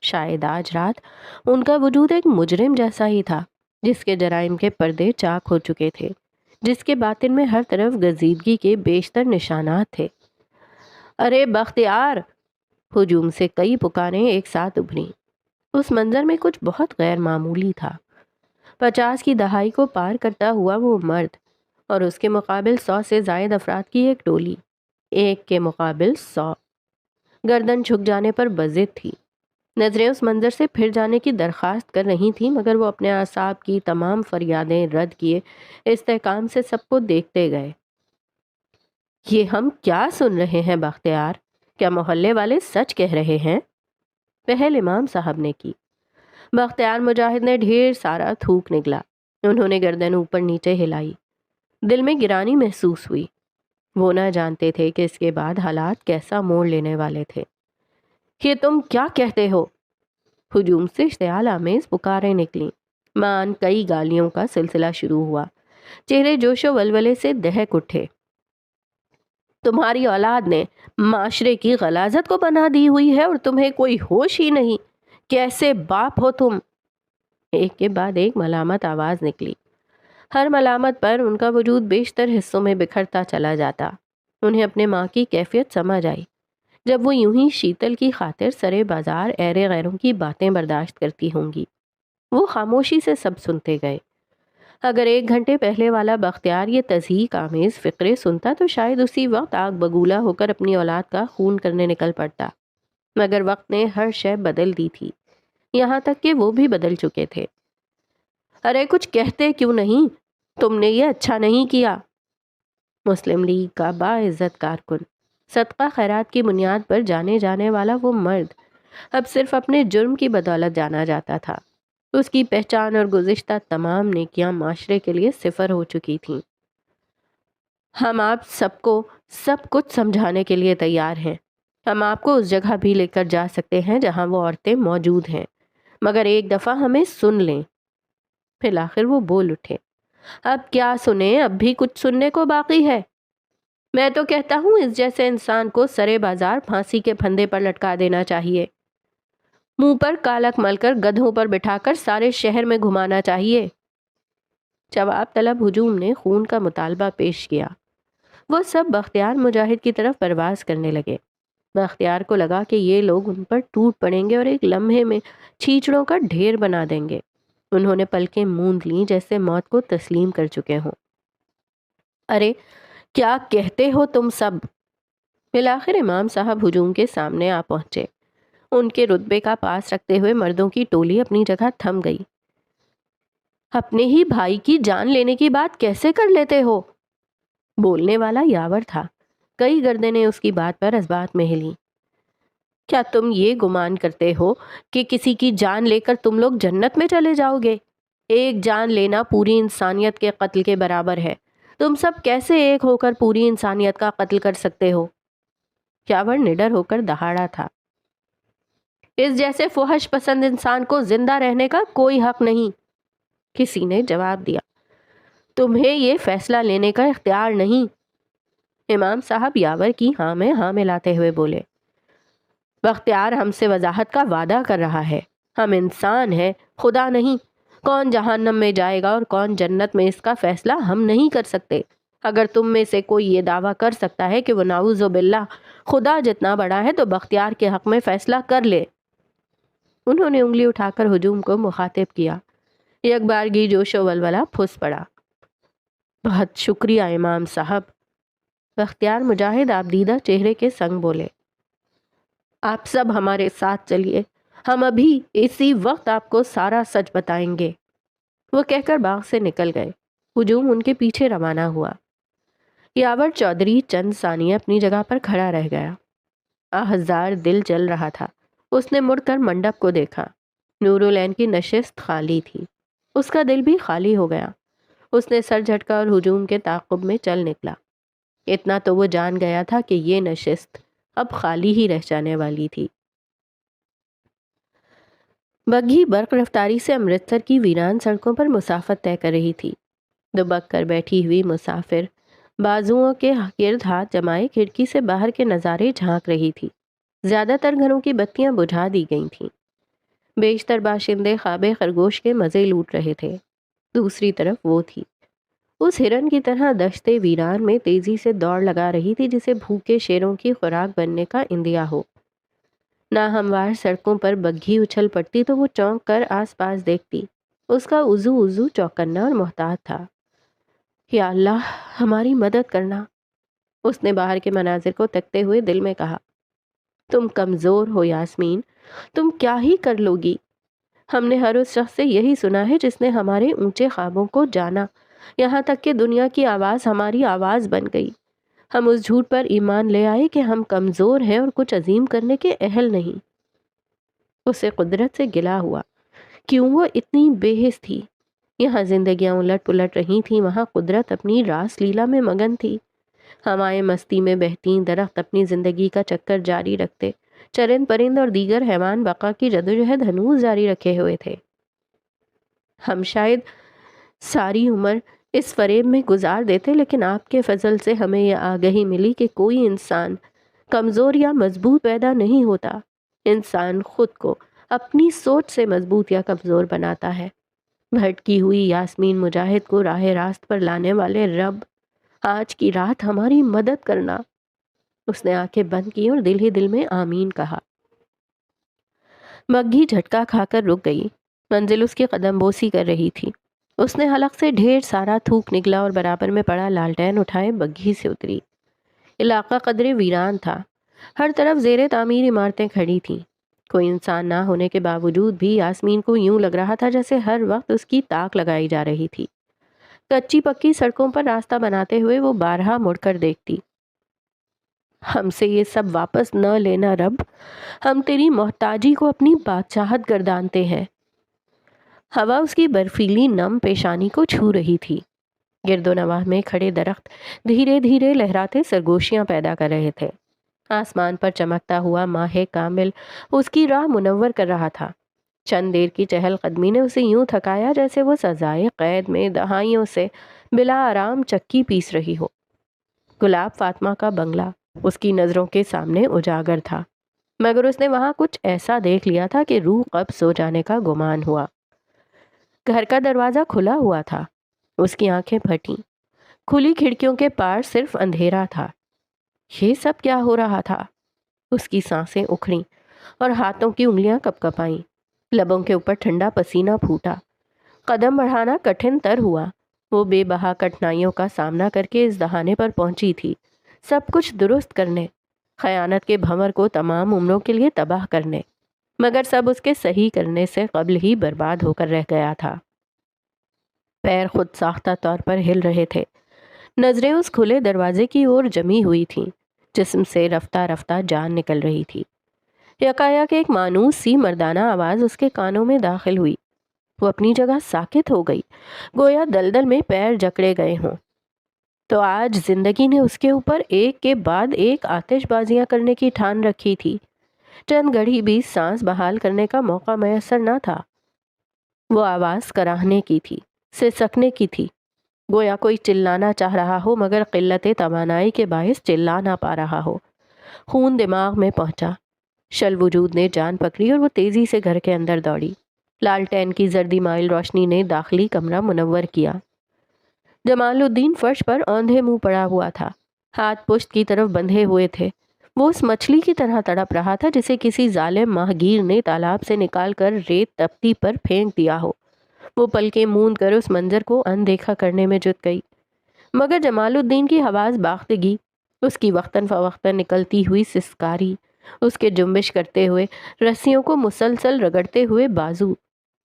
شاید آج رات ان کا وجود ایک مجرم جیسا ہی تھا جس کے جرائم کے پردے چاک ہو چکے تھے، جس کے باطن میں ہر طرف گزیدگی کے بیشتر نشانات تھے۔ ارے بختیار! ہجوم سے کئی پکاریں ایک ساتھ ابھریں۔ اس منظر میں کچھ بہت غیر معمولی تھا۔ 50 کی دہائی کو پار کرتا ہوا وہ مرد اور اس کے مقابل 100 سے زائد افراد کی ایک ٹولی، ایک کے مقابل 100، گردن جھک جانے پر بضد تھی۔ نظریں اس منظر سے پھر جانے کی درخواست کر رہی تھیں، مگر وہ اپنے اعصاب کی تمام فریادیں رد کیے استحکام سے سب کو دیکھتے گئے۔ یہ ہم کیا سن رہے ہیں بختیار؟ کیا محلے والے سچ کہہ رہے ہیں؟ پہل امام صاحب نے کی۔ بختیار مجاہد نے ڈھیر سارا تھوک نگلا۔ انہوں نے گردن اوپر نیچے ہلائی۔ دل میں گرانی محسوس ہوئی۔ وہ نہ جانتے تھے کہ اس کے بعد حالات کیسا موڑ لینے والے تھے۔ یہ تم کیا کہتے ہو؟ ہجوم سے اشتعال آمیز پکاریں نکلیں۔ مان کئی گالیوں کا سلسلہ شروع ہوا۔ چہرے جوش و ولولے سے دہک اٹھے۔ تمہاری اولاد نے معاشرے کی غلاظت کو پناہ دی ہوئی ہے اور تمہیں کوئی ہوش ہی نہیں۔ کیسے باپ ہو تم؟ ایک کے بعد ایک ملامت آواز نکلی۔ ہر ملامت پر ان کا وجود بیشتر حصوں میں بکھرتا چلا جاتا۔ انہیں اپنے ماں کی کیفیت سمجھ آئی جب وہ یوں ہی شیتل کی خاطر سرے بازار ایرے غیروں کی باتیں برداشت کرتی ہوں گی۔ وہ خاموشی سے سب سنتے گئے۔ اگر 1 گھنٹے پہلے والا بختیار یہ تضحیک آمیز فقرے سنتا تو شاید اسی وقت آگ بگولا ہو کر اپنی اولاد کا خون کرنے نکل پڑتا، مگر وقت نے ہر شے بدل دی تھی، یہاں تک کہ وہ بھی بدل چکے تھے۔ ارے کچھ کہتے کیوں نہیں؟ تم نے یہ اچھا نہیں کیا۔ مسلم لیگ کا باعزت کارکن، صدقہ خیرات کی بنیاد پر جانے جانے والا وہ مرد اب صرف اپنے جرم کی بدولت جانا جاتا تھا۔ اس کی پہچان اور گزشتہ تمام نیکیاں معاشرے کے لیے صفر ہو چکی تھیں۔ ہم آپ سب کو سب کچھ سمجھانے کے لیے تیار ہیں۔ ہم آپ کو اس جگہ بھی لے کر جا سکتے ہیں جہاں وہ عورتیں موجود ہیں، مگر ایک دفعہ ہمیں سن لیں۔ پھر آخر وہ بول اٹھے، اب کیا سنیں؟ اب بھی کچھ سننے کو باقی ہے؟ میں تو کہتا ہوں اس جیسے انسان کو سرے بازار پھانسی کے پھندے پر لٹکا دینا چاہیے، منہ پر کالک مل کر گدھوں پر بٹھا کر سارے شہر میں گھمانا چاہیے۔ جواب طلب ہجوم نے خون کا مطالبہ پیش کیا۔ وہ سب بختیار مجاہد کی طرف پرواز کرنے لگے۔ بختیار کو لگا کہ یہ لوگ ان پر ٹوٹ پڑیں گے اور ایک لمحے میں چھیچڑوں کا ڈھیر بنا دیں گے۔ انہوں نے پلکیں موند لیں جیسے موت کو تسلیم کر چکے ہوں۔ ارے کیا کہتے ہو تم سب؟ بالآخر امام صاحب ہجوم کے سامنے آ پہنچے۔ ان کے رتبے کا پاس رکھتے ہوئے مردوں کی ٹولی اپنی جگہ تھم گئی۔ اپنے ہی بھائی کی جان لینے کی بات کیسے کر لیتے ہو؟ بولنے والا یاور تھا۔ کئی گردنیں اس کی بات پر اثبات میں ہلیں۔ کیا تم یہ گمان کرتے ہو کہ کسی کی جان لے کر تم لوگ جنت میں چلے جاؤ گے؟ ایک جان لینا پوری انسانیت کے قتل کے برابر ہے۔ تم سب کیسے ایک ہو کر پوری انسانیت کا قتل کر سکتے ہو؟ یاور نڈر ہو کر دہاڑا تھا۔ اس جیسے فحش پسند انسان کو زندہ رہنے کا کوئی حق نہیں۔ کسی نے جواب دیا، تمہیں یہ فیصلہ لینے کا اختیار نہیں۔ امام صاحب یاور کی ہاں میں ہاں ملاتے ہوئے بولے، بختیار ہم سے وضاحت کا وعدہ کر رہا ہے۔ ہم انسان ہیں، خدا نہیں۔ کون جہنم میں جائے گا اور کون جنت میں، اس کا فیصلہ ہم نہیں کر سکتے۔ اگر تم میں سے کوئی یہ دعویٰ کر سکتا ہے کہ وہ نعوذ باللہ خدا جتنا بڑا ہے تو بختیار کے حق میں فیصلہ کر لے۔ انہوں نے انگلی اٹھا کر ہجوم کو مخاطب کیا۔ یک بارگی جوش و ولولہ پھس پڑا۔ بہت شکریہ امام صاحب۔ بختیار مجاہد آپ دیدہ چہرے کے سنگ بولے، آپ سب ہمارے ساتھ چلیے، ہم ابھی اسی وقت آپ کو سارا سچ بتائیں گے۔ وہ کہہ کر باغ سے نکل گئے۔ ہجوم ان کے پیچھے روانہ ہوا۔ یاور چودھری چند ثانیے اپنی جگہ پر کھڑا رہ گیا۔ ہزار دل جل رہا تھا۔ اس نے مڑ کر منڈپ کو دیکھا۔ نورالعین کی نشست خالی تھی۔ اس کا دل بھی خالی ہو گیا۔ اس نے سر جھٹکا اور ہجوم کے تعاقب میں چل نکلا۔ اتنا تو وہ جان گیا تھا کہ یہ نشست اب خالی ہی رہ جانے والی تھی۔ بگھی برق رفتاری سے امرتسر کی ویران سڑکوں پر مسافت طے کر رہی تھی۔ دبک کر بیٹھی ہوئی مسافر بازوؤں کے گرد ہاتھ جمائے کھڑکی سے باہر کے نظارے جھانک رہی تھی۔ زیادہ تر گھروں کی بتیاں بجھا دی گئی تھیں۔ بیشتر باشندے خواب خرگوش کے مزے لوٹ رہے تھے۔ دوسری طرف وہ تھی، اس ہرن کی طرح دشت ویران میں تیزی سے دوڑ لگا رہی تھی جسے بھوکے شیروں کی خوراک بننے کا اندیا ہو۔ ناہموار سڑکوں پر بگھی اچھل پڑتی تو وہ چونک کر آس پاس دیکھتی۔ اس کا وضو چوکنا اور محتاط تھا۔ یا اللہ ہماری مدد کرنا۔ اس نے باہر کے مناظر کو تکتے ہوئے دل میں کہا، تم کمزور ہو یاسمین، تم کیا ہی کر لوگی؟ ہم نے ہر اس شخص سے یہی سنا ہے جس نے ہمارے اونچے خوابوں کو جانا، یہاں تک کہ دنیا کی آواز ہماری آواز بن گئی۔ ہم اس جھوٹ پر ایمان لے آئے کہ ہم کمزور ہیں اور کچھ عظیم کرنے کے اہل نہیں۔ اسے قدرت سے گلا ہوا۔ کیوں وہ اتنی بے حس تھی؟ یہاں زندگیاں الٹ پلٹ رہی تھیں، وہاں قدرت اپنی راس لیلا میں مگن تھی۔ ہوائیں مستی میں بہتیں، درخت اپنی زندگی کا چکر جاری رکھتے، چرند پرند اور دیگر حیوان بقا کی جدوجہد ہنوز جاری رکھے ہوئے تھے۔ ہم شاید ساری عمر اس فریب میں گزار دیتے، لیکن آپ کے فضل سے ہمیں یہ آگہی ملی کہ کوئی انسان کمزور یا مضبوط پیدا نہیں ہوتا۔ انسان خود کو اپنی سوچ سے مضبوط یا کمزور بناتا ہے۔ بھٹکی ہوئی یاسمین مجاہد کو راہ راست پر لانے والے رب، آج کی رات ہماری مدد کرنا۔ اس نے آنکھیں بند کی اور دل ہی دل میں آمین کہا۔ بگھی جھٹکا کھا کر رک گئی۔ منزل اس کی قدم بوسی کر رہی تھی۔ اس نے حلق سے ڈھیر سارا تھوک نکلا اور برابر میں پڑا لالٹین اٹھائے بگھی سے اتری۔ علاقہ قدرے ویران تھا۔ ہر طرف زیر تعمیر عمارتیں کھڑی تھیں۔ کوئی انسان نہ ہونے کے باوجود بھی یاسمین کو یوں لگ رہا تھا جیسے ہر وقت اس کی تاک لگائی جا رہی تھی۔ کچی پکی سڑکوں پر راستہ بناتے ہوئے وہ بارہا مڑ کر دیکھتی۔ ہم سے یہ سب واپس نہ لینا رب، ہم تیری محتاجی کو اپنی بادشاہت گردانتے ہیں۔ ہوا اس کی برفیلی نم پیشانی کو چھو رہی تھی۔ گرد و نواح میں کھڑے درخت دھیرے دھیرے لہراتے سرگوشیاں پیدا کر رہے تھے۔ آسمان پر چمکتا ہوا ماہ کامل اس کی راہ منور کر رہا تھا۔ چند دیر کی چہل قدمی نے اسے یوں تھکایا جیسے وہ سزائے قید میں دہائیوں سے بلا آرام چکی پیس رہی ہو۔ گلاب فاطمہ کا بنگلہ اس کی نظروں کے سامنے اجاگر تھا، مگر اس نے وہاں کچھ ایسا دیکھ لیا تھا کہ روح قبض ہو جانے کا گمان ہوا۔ گھر کا دروازہ کھلا ہوا تھا، اس کی آنکھیں پھٹیں۔ کھلی کھڑکیوں کے پار صرف اندھیرا تھا۔ یہ سب کیا ہو رہا تھا؟ اس کی سانسیں اکھڑیں اور ہاتھوں کی انگلیاں کپ کپائیں، لبوں کے اوپر ٹھنڈا پسینہ پھوٹا۔ قدم بڑھانا کٹھن تر ہوا۔ وہ بے بہا کٹھنائیوں کا سامنا کر کے اس دہانے پر پہنچی تھی، سب کچھ درست کرنے، خیانت کے بھنور کو تمام عمروں کے لیے تباہ کرنے، مگر سب اس کے صحیح کرنے سے قبل ہی برباد ہو کر رہ گیا تھا۔ پیر خود ساختہ طور پر ہل رہے تھے، نظریں اس کھلے دروازے کی اور جمی ہوئی تھیں، جسم سے رفتہ رفتہ جان نکل رہی تھی۔ یکایک ایک مانوس سی مردانہ آواز اس کے کانوں میں داخل ہوئی۔ وہ اپنی جگہ ساکت ہو گئی، گویا دلدل میں پیر جکڑے گئے ہوں۔ تو آج زندگی نے اس کے اوپر ایک کے بعد ایک آتش بازیاں کرنے کی ٹھان رکھی تھی۔ چند گھڑی بھی سانس بحال کرنے کا موقع میسر نہ تھا۔ وہ آواز کراہنے کی تھی، سسکنے کی تھی، گویا کوئی چلانا چاہ رہا ہو مگر قلت توانائی کے باعث چلا نہ پا رہا ہو۔ خون دماغ میں پہنچا، شل وجود نے جان پکڑی اور وہ تیزی سے گھر کے اندر دوڑی۔ لالٹین کی زردی مائل روشنی نے داخلی کمرہ منور کیا۔ جمال الدین فرش پر اوندھے منہ پڑا ہوا تھا، ہاتھ پشت کی طرف بندھے ہوئے تھے۔ وہ اس مچھلی کی طرح تڑپ رہا تھا جسے کسی ظالم ماہ گیر نے تالاب سے نکال کر ریت تپتی پر پھینک دیا ہو۔ وہ پلکیں موند کر اس منظر کو اندیکھا کرنے میں جت گئی، مگر جمال الدین کی حواس باختگی، اس کی وقتاً فوقتاً نکلتی ہوئی سسکاری، اس کے جنبش کرتے ہوئے رسیوں کو مسلسل رگڑتے ہوئے بازو،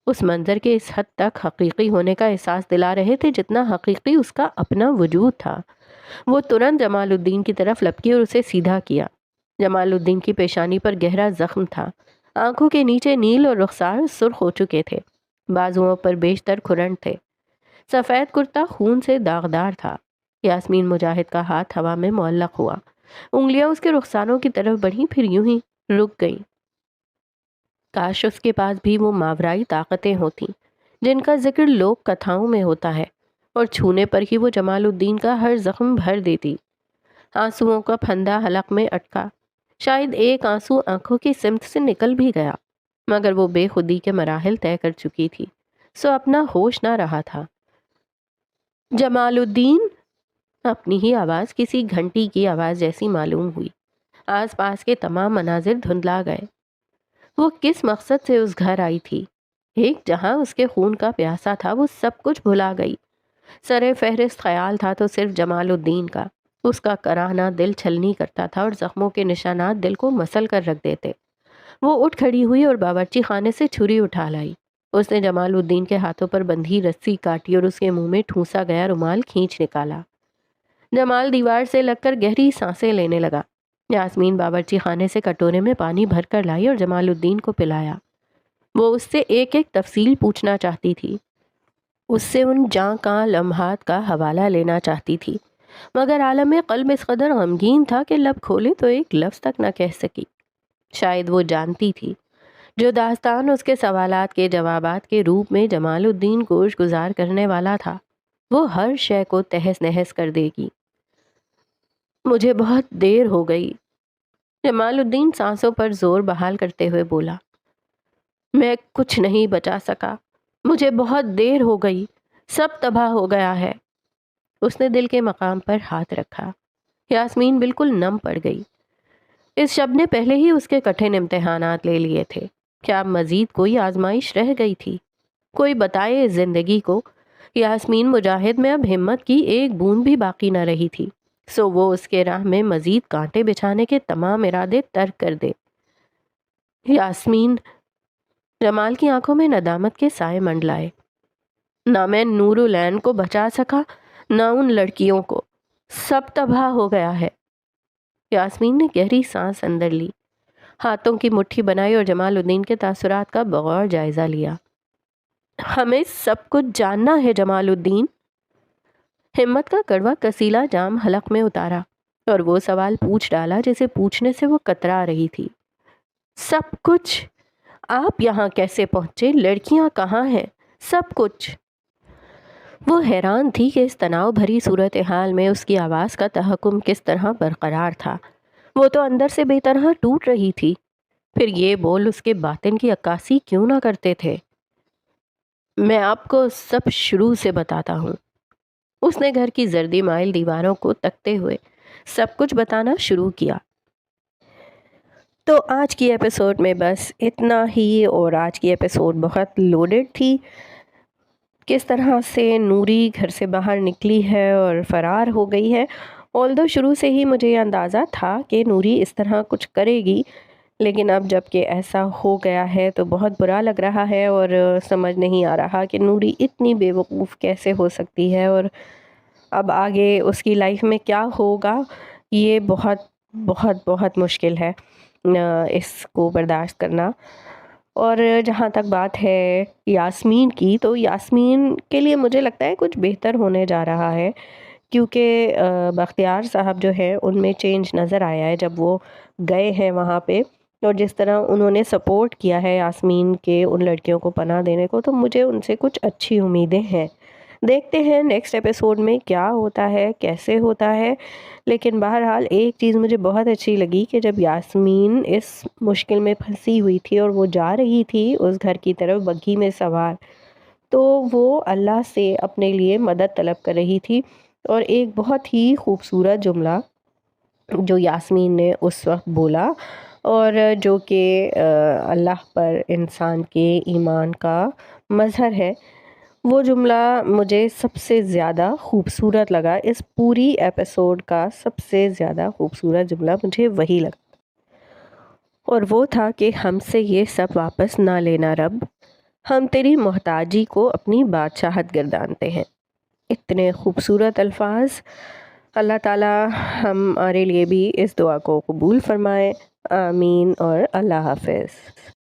اس منظر کے اس حد تک حقیقی ہونے کا احساس دلا رہے تھے جتنا حقیقی اس کا اپنا وجود تھا۔ وہ ترنت جمال الدین کی طرف لپکی اور اسے سیدھا کیا۔ جمال الدین کی پیشانی پر گہرا زخم تھا، آنکھوں کے نیچے نیل اور رخسار سرخ ہو چکے تھے، بازوؤں پر بیشتر کھرنٹ تھے، سفید کرتا خون سے داغدار تھا۔ یاسمین مجاہد کا ہاتھ ہوا میں معلق ہوا، انگلیاں اس کے رخساروں کی طرف بڑھیں، پھر یوں ہی رک گئیں۔ کاش اس کے پاس بھی وہ ماورائی طاقتیں ہوتیں جن کا ذکر لوک کتھاؤں میں ہوتا ہے، اور چھونے پر ہی وہ جمال الدین کا ہر زخم بھر دیتی۔ آنسوؤں کا پھندا حلق میں اٹکا، شاید ایک آنسو آنکھوں کی سمت سے نکل بھی گیا، مگر وہ بے خودی کے مراحل طے کر چکی تھی، سو اپنا ہوش نہ رہا تھا۔ جمال الدین! اپنی ہی آواز کسی گھنٹی کی آواز جیسی معلوم ہوئی۔ آس پاس کے تمام مناظر دھندلا گئے۔ وہ کس مقصد سے اس گھر آئی تھی؟ ایک جہاں اس کے خون کا پیاسا تھا، وہ سب کچھ بھلا گئی۔ سرے فہرست خیال تھا تو صرف جمال الدین کا۔ اس کا کراہنا دل چھلنی کرتا تھا اور زخموں کے نشانات دل کو مسل کر رکھ دیتے۔ وہ اٹھ کھڑی ہوئی اور باورچی خانے سے چھری اٹھا لائی۔ اس نے جمال الدین کے ہاتھوں پر بندھی رسی کاٹی اور اس کے منہ میں ٹھونسا گیا رومال کھینچ نکالا۔ جمال دیوار سے لگ کر گہری سانسیں لینے لگا۔ یاسمین باورچی خانے سے کٹورے میں پانی بھر کر لائی اور جمال الدین کو پلایا۔ وہ اس سے ایک ایک تفصیل پوچھنا چاہتی تھی، اس سے ان جاں کاں لمحات کا حوالہ لینا چاہتی تھی، مگر عالم قلب اس قدر غمگین تھا کہ لب کھولے تو ایک لفظ تک نہ کہہ سکی۔ شاید وہ جانتی تھی جو داستان اس کے سوالات کے جوابات کے روپ میں جمال الدین گوش گزار کرنے والا تھا، وہ ہر شے کو تہس نہس کر دے گی۔ مجھے بہت دیر ہو گئی، جمال الدین سانسوں پر زور بحال کرتے ہوئے بولا۔ میں کچھ نہیں بچا سکا، مجھے بہت دیر ہو گئی، سب تباہ ہو گیا ہے۔ اس نے دل کے مقام پر ہاتھ رکھا۔ یاسمین بالکل نم پڑ گئی۔ اس شب نے پہلے ہی اس کے کٹھن امتحانات لے لیے تھے، کیا مزید کوئی آزمائش رہ گئی تھی؟ کوئی بتائے اس زندگی کو۔ یاسمین مجاہد میں اب ہمت کی ایک بوند بھی باقی نہ رہی تھی، سو وہ اس کے راہ میں مزید کانٹے بچھانے کے تمام ارادے ترک کر دے۔ یاسمین، جمال کی آنکھوں میں ندامت کے سائے منڈلائے۔ نہ میں نور العین کو بچا سکا، نہ ان لڑکیوں کو، سب تباہ ہو گیا ہے۔ یاسمین نے گہری سانس اندر لی، ہاتھوں کی مٹھی بنائی اور جمال الدین کے تاثرات کا بغور جائزہ لیا۔ ہمیں سب کچھ جاننا ہے جمال الدین۔ ہمت کا کڑوا کسیلا جام حلق میں اتارا اور وہ سوال پوچھ ڈالا جسے پوچھنے سے وہ کترا رہی تھی۔ سب کچھ؟ آپ یہاں کیسے پہنچے؟ لڑکیاں کہاں ہیں؟ سب کچھ؟ وہ حیران تھی کہ اس تناؤ بھری صورتحال میں اس کی آواز کا تحکم کس طرح برقرار تھا۔ وہ تو اندر سے بے طرح ٹوٹ رہی تھی، پھر یہ بول اس کے باطن کی عکاسی کیوں نہ کرتے تھے؟ میں آپ کو سب شروع سے بتاتا ہوں۔ اس نے گھر کی زردی مائل دیواروں کو تکتے ہوئے سب کچھ بتانا شروع کیا۔ تو آج کی ایپیسوڈ میں بس اتنا ہی، اور آج کی ایپیسوڈ بہت لوڈڈ تھی۔ کس طرح سے نوری گھر سے باہر نکلی ہے اور فرار ہو گئی ہے۔ آلدو شروع سے ہی مجھے یہ اندازہ تھا کہ نوری اس طرح کچھ کرے گی، لیکن اب جب کہ ایسا ہو گیا ہے تو بہت برا لگ رہا ہے، اور سمجھ نہیں آ رہا کہ نوری اتنی بے وقوف کیسے ہو سکتی ہے، اور اب آگے اس کی لائف میں کیا ہوگا یہ بہت بہت بہت مشکل ہے اس کو برداشت کرنا۔ اور جہاں تک بات ہے یاسمین کی، تو یاسمین کے لیے مجھے لگتا ہے کچھ بہتر ہونے جا رہا ہے، کیونکہ بختیار صاحب جو ہے ان میں چینج نظر آیا ہے جب وہ گئے ہیں وہاں پہ، اور جس طرح انہوں نے سپورٹ کیا ہے یاسمین کے ان لڑکیوں کو پناہ دینے کو، تو مجھے ان سے کچھ اچھی امیدیں ہیں۔ دیکھتے ہیں نیکسٹ ایپیسوڈ میں کیا ہوتا ہے، کیسے ہوتا ہے۔ لیکن بہرحال ایک چیز مجھے بہت اچھی لگی کہ جب یاسمین اس مشکل میں پھنسی ہوئی تھی اور وہ جا رہی تھی اس گھر کی طرف بگھی میں سوار، تو وہ اللہ سے اپنے لیے مدد طلب کر رہی تھی، اور ایک بہت ہی خوبصورت جملہ جو یاسمین نے اس وقت بولا، اور جو کہ اللہ پر انسان کے ایمان کا مظہر ہے، وہ جملہ مجھے سب سے زیادہ خوبصورت لگا۔ اس پوری ایپیسوڈ کا سب سے زیادہ خوبصورت جملہ مجھے وہی لگا، اور وہ تھا کہ ہم سے یہ سب واپس نہ لینا رب، ہم تیری محتاجی کو اپنی بادشاہت گردانتے ہیں۔ اتنے خوبصورت الفاظ۔ اللہ تعالیٰ ہمارے لیے بھی اس دعا کو قبول فرمائے، آمین، اور اللہ حافظ۔